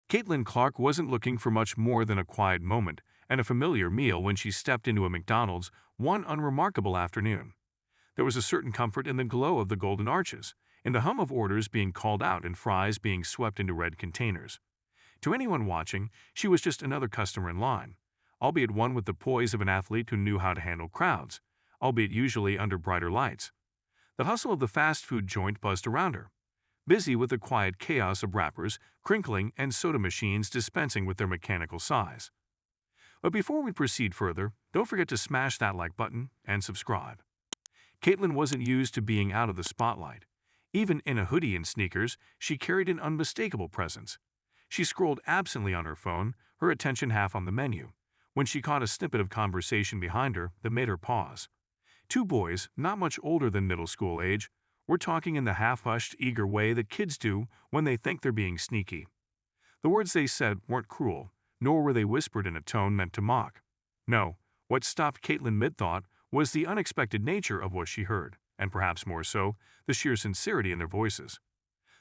Caitlin Clark wasn't looking for much more than a quiet moment and a familiar meal when she stepped into a McDonald's one unremarkable afternoon. There was a certain comfort in the glow of the golden arches, in the hum of orders being called out and fries being swept into red containers. To anyone watching, she was just another customer in line, albeit one with the poise of an athlete who knew how to handle crowds, albeit usually under brighter lights. The hustle of the fast food joint buzzed around her, busy with the quiet chaos of wrappers, crinkling, and soda machines dispensing with their mechanical sighs. But before we proceed further, don't forget to smash that like button and subscribe. Caitlin wasn't used to being out of the spotlight. Even in a hoodie and sneakers, she carried an unmistakable presence. She scrolled absently on her phone, her attention half on the menu, when she caught a snippet of conversation behind her that made her pause. Two boys, not much older than middle school age, were talking in the half-hushed, eager way that kids do when they think they're being sneaky. The words they said weren't cruel, nor were they whispered in a tone meant to mock. No, what stopped Caitlin mid-thought was the unexpected nature of what she heard, and perhaps more so, the sheer sincerity in their voices.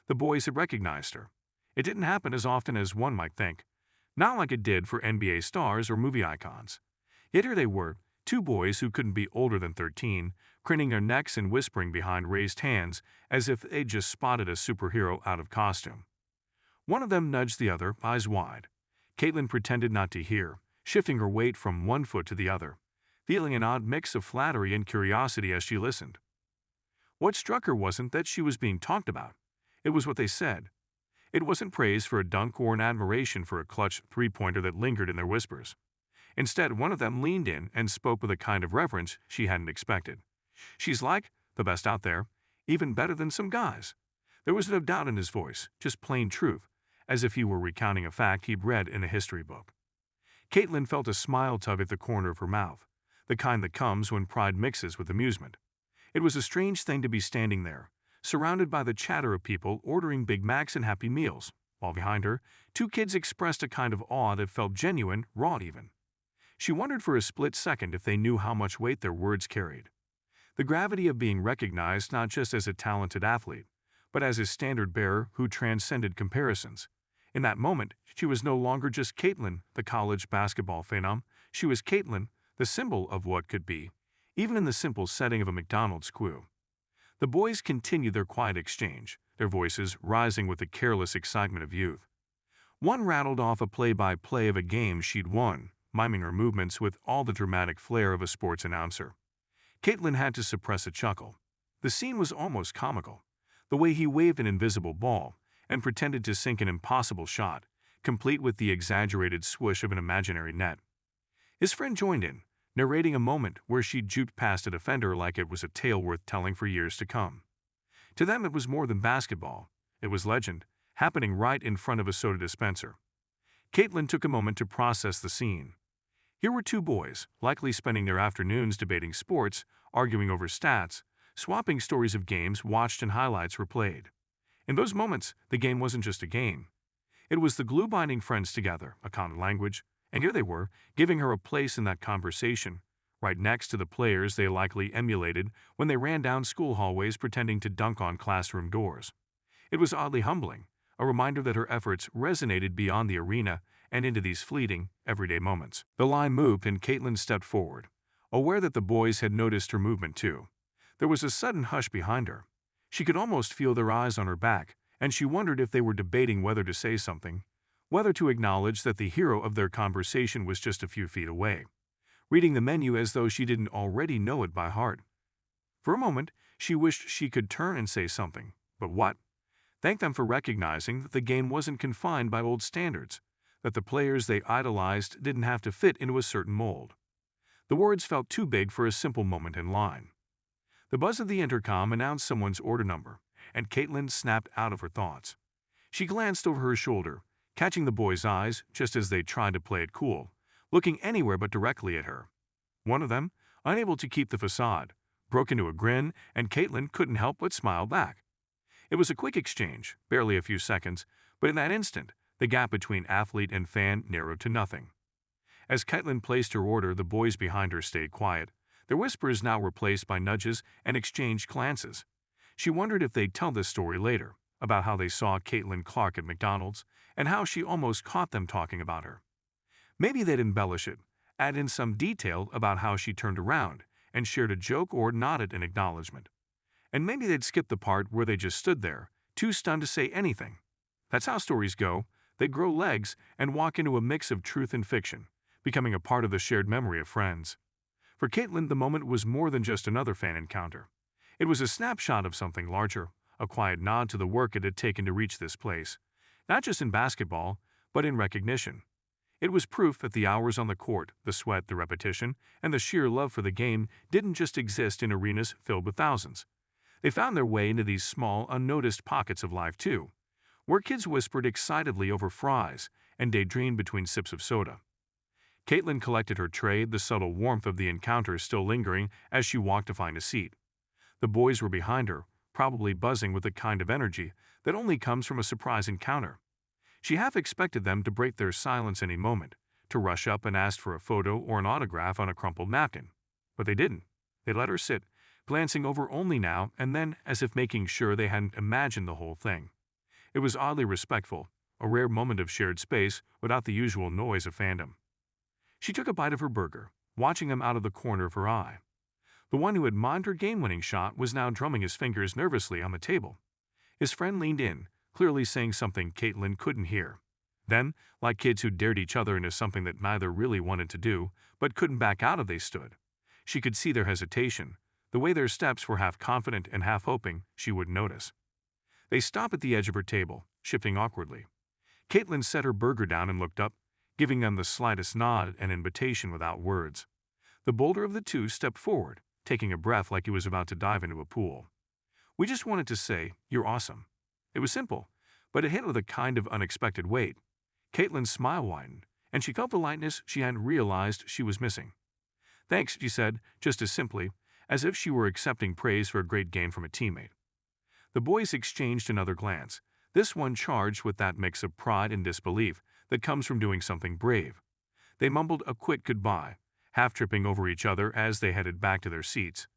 The boys had recognized her. It didn't happen as often as one might think, not like it did for NBA stars or movie icons. Yet here they were, two boys who couldn't be older than 13, craning their necks and whispering behind raised hands as if they'd just spotted a superhero out of costume. One of them nudged the other, eyes wide. Caitlin pretended not to hear, shifting her weight from one foot to the other, feeling an odd mix of flattery and curiosity as she listened. What struck her wasn't that she was being talked about. It was what they said. It wasn't praise for a dunk or an admiration for a clutch three-pointer that lingered in their whispers. Instead, one of them leaned in and spoke with a kind of reverence she hadn't expected. "She's like the best out there, even better than some guys." There was no doubt in his voice, just plain truth, as if he were recounting a fact he'd read in a history book. Caitlin felt a smile tug at the corner of her mouth, the kind that comes when pride mixes with amusement. It was a strange thing to be standing there, surrounded by the chatter of people ordering Big Macs and Happy Meals, while behind her, two kids expressed a kind of awe that felt genuine, raw even. She wondered for a split second if they knew how much weight their words carried. The gravity of being recognized not just as a talented athlete, but as a standard-bearer who transcended comparisons. In that moment, she was no longer just Caitlin, the college basketball phenom. She was Caitlin, the symbol of what could be, even in the simple setting of a McDonald's queue. The boys continued their quiet exchange, their voices rising with the careless excitement of youth. One rattled off a play-by-play of a game she'd won, miming her movements with all the dramatic flair of a sports announcer. Caitlin had to suppress a chuckle. The scene was almost comical. The way he waved an invisible ball and pretended to sink an impossible shot, complete with the exaggerated swoosh of an imaginary net. His friend joined in, narrating a moment where she'd juked past a defender like it was a tale worth telling for years to come. To them it was more than basketball. It was legend, happening right in front of a soda dispenser. Caitlin took a moment to process the scene. Here were two boys, likely spending their afternoons debating sports, arguing over stats, swapping stories of games watched and highlights replayed. In those moments, the game wasn't just a game. It was the glue binding friends together, a common language, and here they were, giving her a place in that conversation, right next to the players they likely emulated when they ran down school hallways pretending to dunk on classroom doors. It was oddly humbling, a reminder that her efforts resonated beyond the arena and into these fleeting, everyday moments. The line moved and Caitlin stepped forward, aware that the boys had noticed her movement too. There was a sudden hush behind her. She could almost feel their eyes on her back, and she wondered if they were debating whether to say something, whether to acknowledge that the hero of their conversation was just a few feet away, reading the menu as though she didn't already know it by heart. For a moment, she wished she could turn and say something, but what? Thank them for recognizing that the game wasn't confined by old standards, that the players they idolized didn't have to fit into a certain mold. The words felt too big for a simple moment in line. The buzz of the intercom announced someone's order number, and Caitlin snapped out of her thoughts. She glanced over her shoulder, catching the boys' eyes just as they tried to play it cool, looking anywhere but directly at her. One of them, unable to keep the facade, broke into a grin, and Caitlin couldn't help but smile back. It was a quick exchange, barely a few seconds, but in that instant, the gap between athlete and fan narrowed to nothing. As Caitlin placed her order, the boys behind her stayed quiet, their whispers now replaced by nudges and exchanged glances. She wondered if they'd tell this story later, about how they saw Caitlin Clark at McDonald's, and how she almost caught them talking about her. Maybe they'd embellish it, add in some detail about how she turned around and shared a joke or nodded in acknowledgement. And maybe they'd skip the part where they just stood there, too stunned to say anything. That's how stories go. They grow legs and walk into a mix of truth and fiction, becoming a part of the shared memory of friends. For Caitlin, the moment was more than just another fan encounter. It was a snapshot of something larger, a quiet nod to the work it had taken to reach this place, not just in basketball, but in recognition. It was proof that the hours on the court, the sweat, the repetition, and the sheer love for the game didn't just exist in arenas filled with thousands. They found their way into these small, unnoticed pockets of life too, where kids whispered excitedly over fries and daydreamed between sips of soda. Caitlin collected her tray, the subtle warmth of the encounter still lingering as she walked to find a seat. The boys were behind her, probably buzzing with the kind of energy that only comes from a surprise encounter. She half expected them to break their silence any moment, to rush up and ask for a photo or an autograph on a crumpled napkin. But they didn't. They let her sit, glancing over only now and then as if making sure they hadn't imagined the whole thing. It was oddly respectful, a rare moment of shared space without the usual noise of fandom. She took a bite of her burger, watching him out of the corner of her eye. The one who had mimed her game-winning shot was now drumming his fingers nervously on the table. His friend leaned in, clearly saying something Caitlin couldn't hear. Then, like kids who dared each other into something that neither really wanted to do, but couldn't back out of, they stood. She could see their hesitation, the way their steps were half confident and half hoping she wouldn't notice. They stopped at the edge of her table, shifting awkwardly. Caitlin set her burger down and looked up, giving them the slightest nod and invitation without words. The bolder of the two stepped forward, taking a breath like he was about to dive into a pool. "We just wanted to say, you're awesome." It was simple, but it hit with a kind of unexpected weight. Caitlin's smile widened, and she felt the lightness she hadn't realized she was missing. "Thanks," she said, just as simply, as if she were accepting praise for a great game from a teammate. The boys exchanged another glance, this one charged with that mix of pride and disbelief that comes from doing something brave. They mumbled a quick goodbye, half tripping over each other as they headed back to their seats.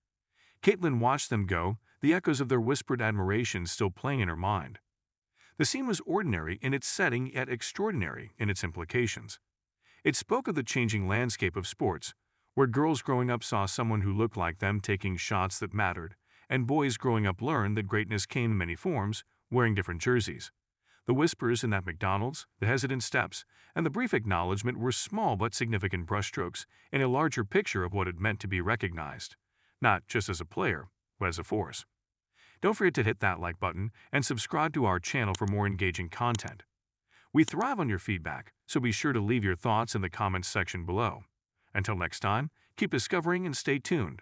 Caitlin watched them go, the echoes of their whispered admiration still playing in her mind. The scene was ordinary in its setting, yet extraordinary in its implications. It spoke of the changing landscape of sports, where girls growing up saw someone who looked like them taking shots that mattered, and boys growing up learned that greatness came in many forms, wearing different jerseys. The whispers in that McDonald's, the hesitant steps, and the brief acknowledgement were small but significant brushstrokes in a larger picture of what it meant to be recognized, not just as a player, but as a force. Don't forget to hit that like button and subscribe to our channel for more engaging content. We thrive on your feedback, so be sure to leave your thoughts in the comments section below. Until next time, keep discovering and stay tuned.